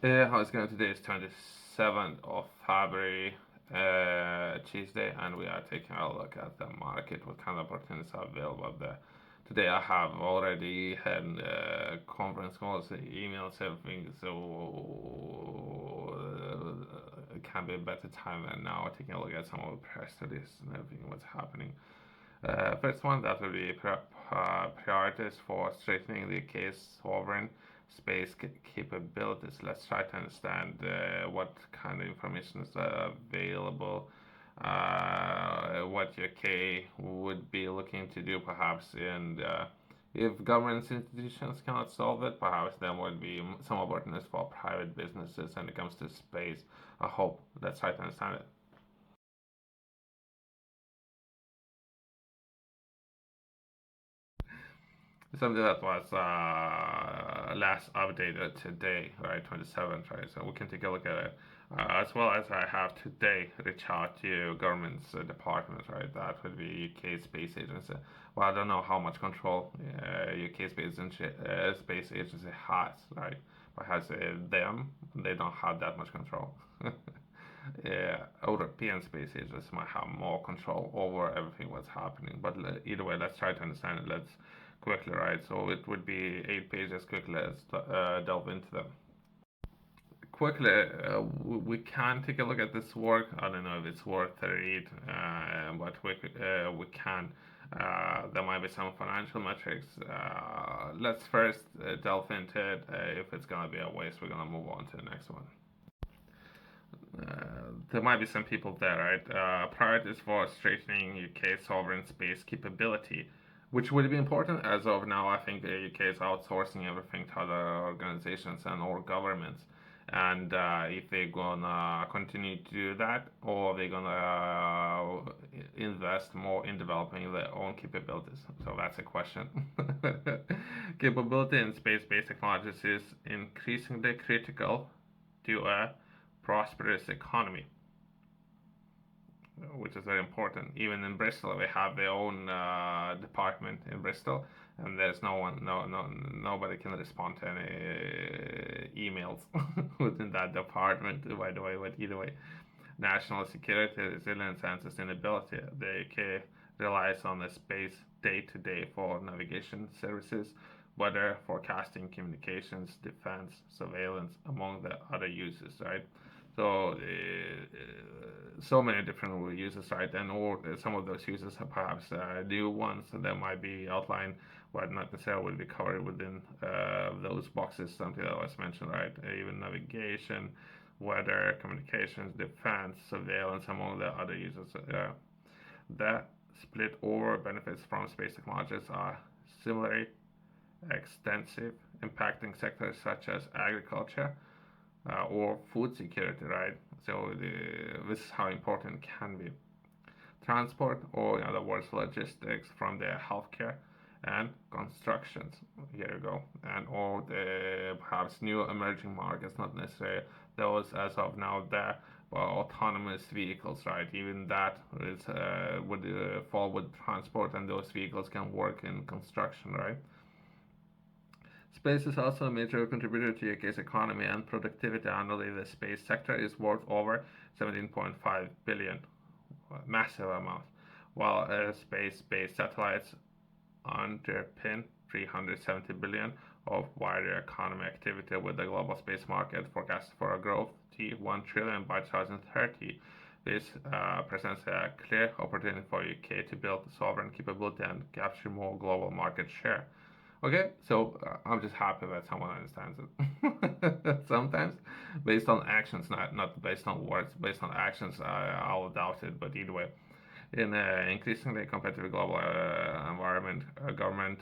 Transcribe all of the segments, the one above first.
How it's going today is 27th of February, Tuesday, and we are taking a look at the market, what kind of opportunities are available there. Today I have already had conference calls, emails, everything, so it can be a better time than now, taking a look at some of the press releases and everything, what's happening. First one, that will be priorities for strengthening the UK's sovereign space capabilities. Let's try to understand what kind of information is available, what UK would be looking to do perhaps, and if government institutions cannot solve it, perhaps there would be some opportunities for private businesses when it comes to space. I hope. Let's try to understand it. Something that was last updated today, right, 27th, right? So we can take a look at it. As well as I have today reach out to government's departments, right? That would be UK Space Agency. Well, I don't know how much control UK Space Agency has, right? But has them, they don't have that much control. European Space Agency might have more control over everything what's happening. But either way, let's try to understand it. Let's quickly, right? So it would be 8 pages. Quickly, let's delve into them. Quickly, we can take a look at this work. I don't know if it's worth a read, but we can. There might be some financial metrics. Let's first delve into it. If it's gonna be a waste, we're gonna move on to the next one. There might be some people there, right? Priorities for strengthening UK sovereign space capability, which would be important as of now. I think the UK is outsourcing everything to other organizations and or governments. And if they're gonna continue to do that, or they're gonna invest more in developing their own capabilities. So that's a question. Capability in space-based technologies is increasingly critical to a prosperous economy, which is very important. Even in Bristol, we have their own department in Bristol, and there's nobody can respond to any emails within that department. By the way, but either way, national security, resilience, and sustainability. The UK relies on the space day to day for navigation services, weather forecasting, communications, defense, surveillance, among the other uses, right? So, so many different uses, right? And or some of those uses are perhaps new ones that might be outlined, but not necessarily will be covered within those boxes. Something that was mentioned, right? Even navigation, weather, communications, defense, surveillance, among the other uses. The split over benefits from space technologies are similarly extensive, impacting sectors such as agriculture or food security, right? So this is how important it can be. Transport, or in other words, logistics from the healthcare and constructions. Here you go. And or the perhaps new emerging markets, not necessarily those as of now there, but autonomous vehicles, right? Even that is, would fall with transport, and those vehicles can work in construction, right? Space is also a major contributor to UK's economy and productivity. Annually, the space sector is worth over 17.5 billion, massive amount, while space-based satellites underpin 370 billion of wider economy activity, with the global space market forecast for a growth to 1 trillion by 2030. This presents a clear opportunity for UK to build sovereign capability and capture more global market share. Okay, so I'm just happy that someone understands it. Sometimes, based on actions, not based on words, based on actions, I'll doubt it. But either way, in an increasingly competitive global environment, government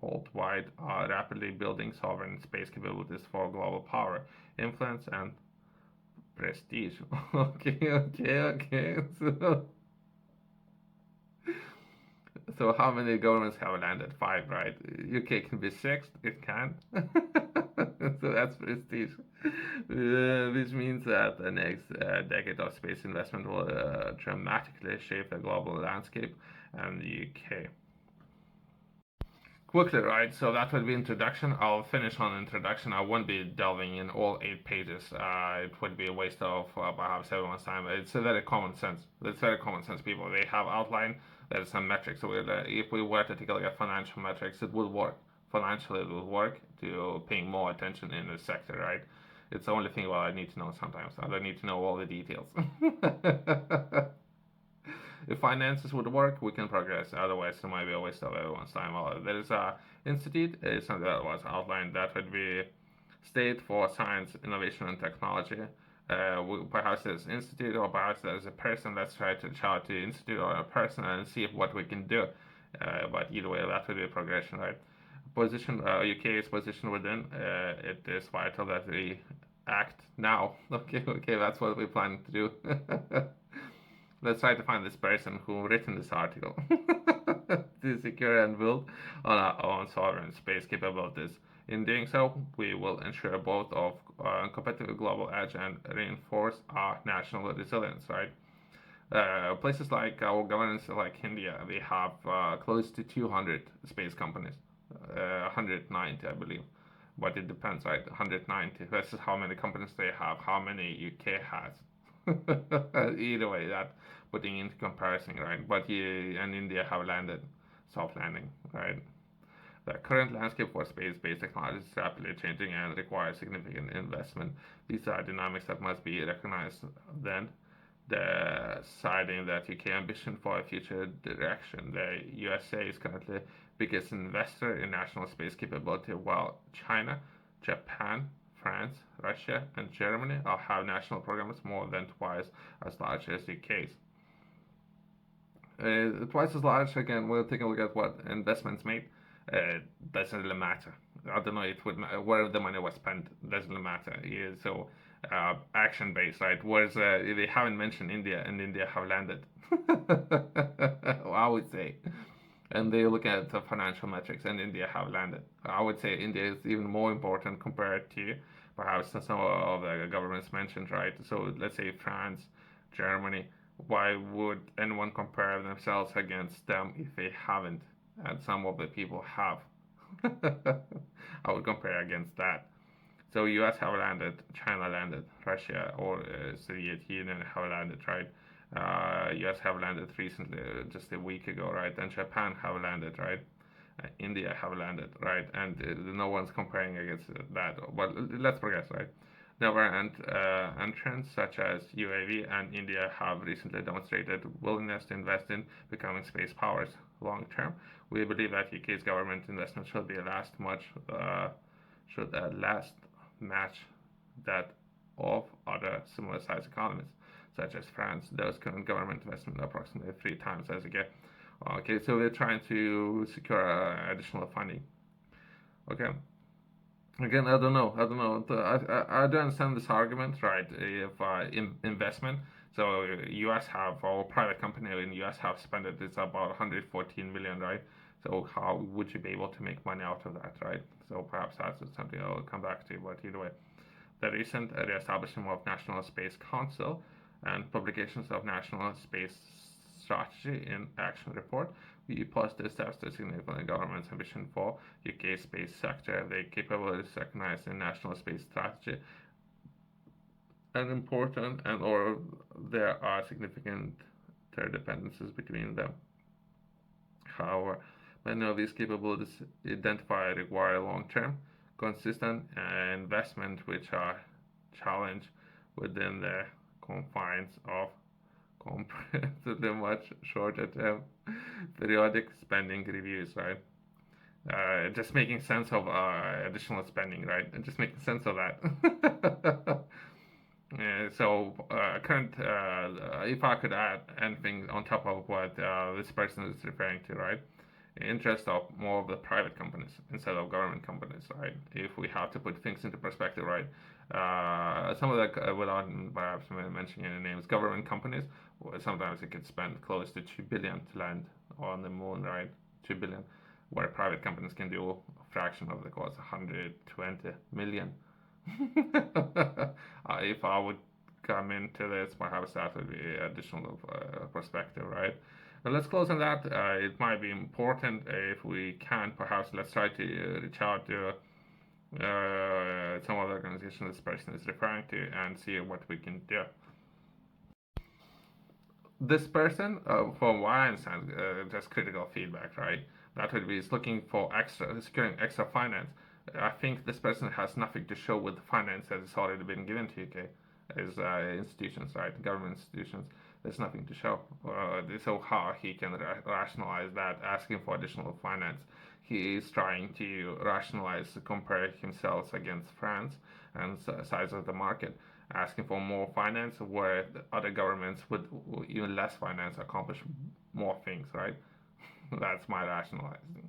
worldwide are rapidly building sovereign space capabilities for global power, influence, and prestige. Okay. So how many governments have landed? Five, right? UK can be sixth. It can. So that's prestige. Which means that the next decade of space investment will dramatically shape the global landscape and the UK. quickly, right? So that would be introduction. I'll finish on introduction. I won't be delving in all 8 pages. It would be a waste of perhaps everyone's time. It's a very common sense. It's very common sense. People they have outlined there's some metrics. So if we were to take a look at financial metrics, it would work. Financially, it would work to paying more attention in the sector, right? It's the only thing I need to know sometimes. I don't need to know all the details. If finances would work, we can progress. Otherwise, it might be a waste of everyone's time. Well, there is a institute, something that was outlined that would be State for Science, Innovation, and Technology. Perhaps there's institute, or perhaps there's a person. Let's try to reach out to the institute or a person and see what we can do. But either way, that would be a progression, right? Position UK's position within it is vital that we act now. Okay, that's what we plan to do. Let's try to find this person who written this article to secure and build on our own sovereign space capabilities. In doing so, we will ensure both of competitive global edge and reinforce our national resilience, right? Places like our governments, like India, they have close to 200 space companies, 190, I believe. But it depends, right? 190. This is how many companies they have, how many UK has. Either way, that putting into comparison, right? But you and India have landed, soft landing, right? The current landscape for space-based technology is rapidly changing and requires significant investment. These are dynamics that must be recognized then. Deciding that UK ambition for a future direction. The USA is currently biggest investor in national space capability, while China, Japan, France, Russia, and Germany all have national programs more than twice as large as UK's. Twice as large, again, we'll take a look at what investments made. Doesn't really matter. I don't know it would where the money was spent. Doesn't really matter. Yeah, so action based, right? Whereas they haven't mentioned India, and India have landed. I would say, and they look at the financial metrics, and India have landed. I would say India is even more important compared to perhaps some of the governments mentioned, right? So let's say France, Germany. Why would anyone compare themselves against them if they haven't? And some of the people have. I would compare against that. So US have landed, China landed, Russia or Soviet Union have landed, right? US have landed recently, just a week ago, right? And Japan have landed, right? India have landed, right? And no one's comparing against that. But let's progress, right? Never entrants such as UAV and India have recently demonstrated willingness to invest in becoming space powers long term. We believe that UK's government investment should be should at last match that of other similar sized economies, such as France. Those current government investment approximately 3 times as UK. Okay, so we're trying to secure additional funding. Okay. Again, I don't know. I don't know. I don't understand this argument, right? If investment, so U.S. have or private company in U.S. have spent it. It's about 114 million, right? So how would you be able to make money out of that, right? So perhaps that's something I'll come back to. But either way, the recent re-establishment of National Space Council and publications of National Space Strategy in Action Report, we positive steps to significantly government's ambition for UK space sector. The capabilities recognized in National Space Strategy and important, and or there are significant interdependencies between them. However, many of these capabilities identified require long-term, consistent investment, which are challenged within the confines of comparatively much shorter term periodic spending reviews, right? Just making sense of additional spending, right? And just making sense of that. Current, if I could add anything on top of what this person is referring to, right? Interest of more of the private companies instead of government companies, right? If we have to put things into perspective, right? Some of the, without perhaps mentioning any names, government companies, sometimes it could spend close to 2 billion to land on the moon, right? 2 billion, where private companies can do a fraction of the cost, 120 million. If I would come into this, perhaps that would be additional perspective, right? But let's close on that. It might be important if we can, perhaps let's try to reach out to some other organization this person is referring to and see what we can do. This person, from what I understand, just critical feedback, right? That would be is looking for securing extra finance. I think this person has nothing to show with the finance that has already been given to UK as institutions, right? Government institutions. There's nothing to show. So how he can rationalize that asking for additional finance? He is trying to rationalize, compare himself against France and size of the market, asking for more finance where other governments with even less finance accomplish more things, right? That's my rationalizing.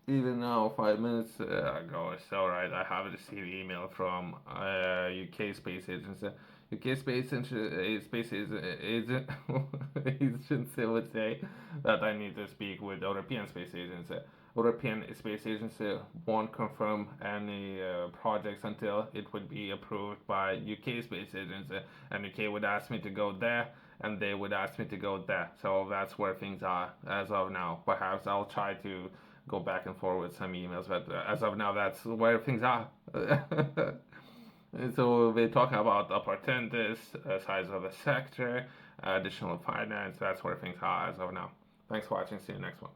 Even now, 5 minutes ago or so, right, I have received email from UK Space Agency. UK Agent Agency would say that I need to speak with European Space Agency. European Space Agency won't confirm any projects until it would be approved by UK Space Agency, and UK would ask me to go there, and they would ask me to go there. So that's where things are as of now. Perhaps I'll try to go back and forth with some emails, but as of now, that's where things are. So we're talking about opportunities, size of the sector, additional finance. That's where things are as of now. Thanks for watching. See you next one.